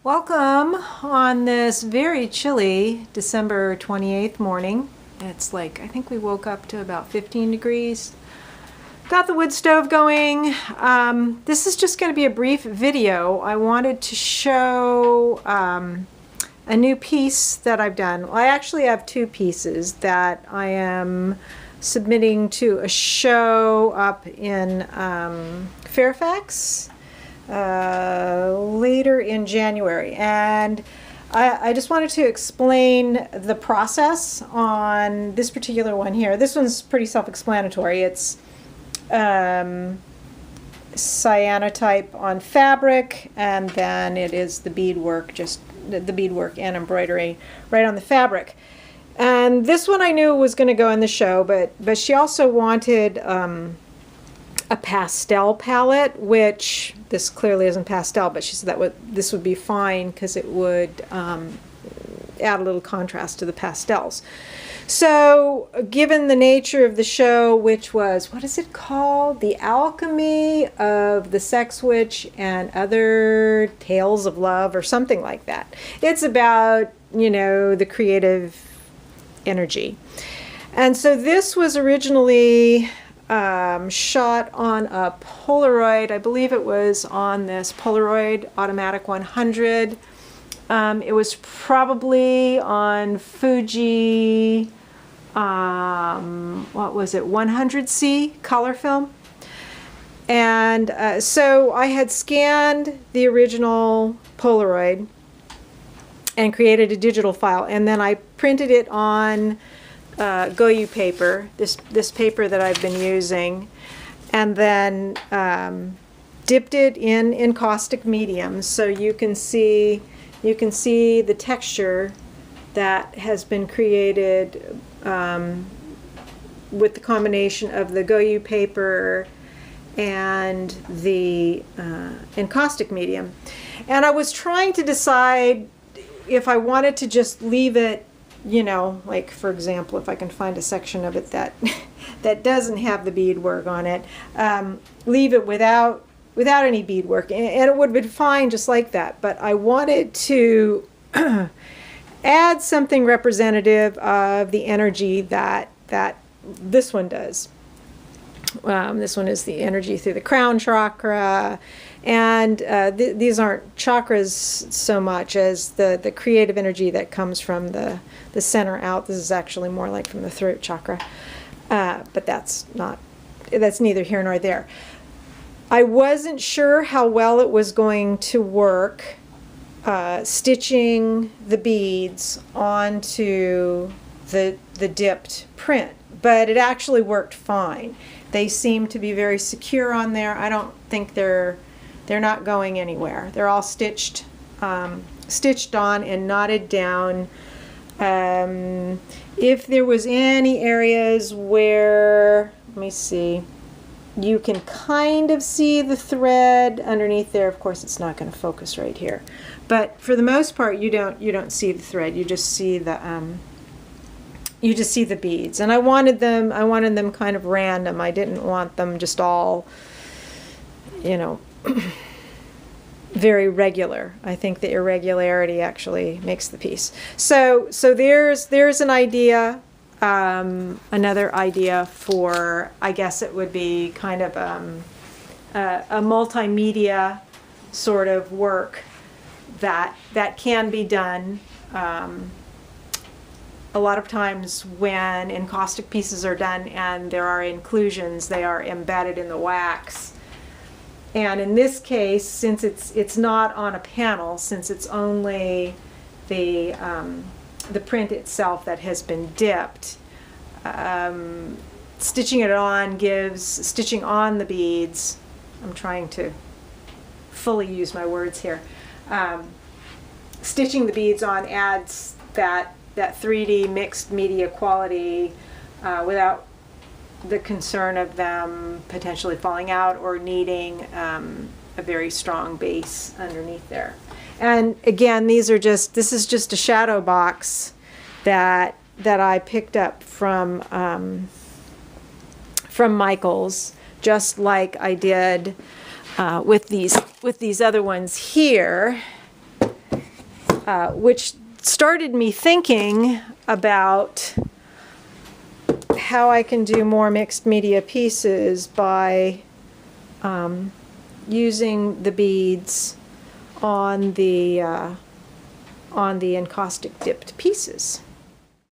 Welcome on this very chilly December 28th morning. It's like, I think we woke up to about 15 degrees. Got the wood stove going. This is just going to be a brief video. I wanted to show a new piece that I've done. Well, I actually have two pieces that I am submitting to a show up in Fairfax later in January, and I just wanted to explain the process on this particular one here. This one's pretty self-explanatory. It's cyanotype on fabric, and then it is the beadwork, just the beadwork and embroidery right on the fabric. And this one I knew was going to go in the show, but she also wanted a pastel palette, which this clearly isn't pastel, but she said that this would be fine because it would add a little contrast to the pastels. So given the nature of the show, which was, what is it called? The Alchemy of the Sex Witch and Other Tales of Love, or something like that. It's about, you know, the creative energy. And so this was originally shot on a Polaroid. I believe it was on this Polaroid Automatic 100. It was probably on Fuji, what was it, 100C color film. And so I had scanned the original Polaroid and created a digital file, and then I printed it on Goyu paper, this paper that I've been using, and then dipped it in encaustic medium, so you can see the texture that has been created with the combination of the Goyu paper and the encaustic medium. And I was trying to decide if I wanted to just leave it, you know, like for example, if I can find a section of it that that doesn't have the beadwork on it, leave it without any beadwork, and it would have been fine just like that. But I wanted to add something representative of the energy that this one does. This one is the energy through the crown chakra, and these aren't chakras so much as the creative energy that comes from the center out. This is actually more like from the throat chakra, but that's neither here nor there. I wasn't sure how well it was going to work stitching the beads onto the dipped print, but it actually worked fine. They seem to be very secure on there. I don't think they're not going anywhere. They're all stitched on and knotted down. If there was any areas where, let me see, you can kind of see the thread underneath there. Of course, it's not going to focus right here, but for the most part, you don't see the thread. You just see the beads. And I wanted them kind of random. I didn't want them just all, you know, very regular. I think the irregularity actually makes the piece. So there's an idea. Another idea for, I guess it would be kind of a multimedia sort of work that can be done. A lot of times when encaustic pieces are done and there are inclusions, they are embedded in the wax. And in this case, since it's not on a panel, since it's only the print itself that has been dipped, stitching it on gives, stitching on the beads, I'm trying to fully use my words here, stitching the beads on adds that 3D mixed media quality without the concern of them potentially falling out or needing a very strong base underneath there. And again, this is just a shadow box that I picked up from Michael's, just like I did with these other ones here. which started me thinking about how I can do more mixed media pieces by using the beads on the encaustic dipped pieces.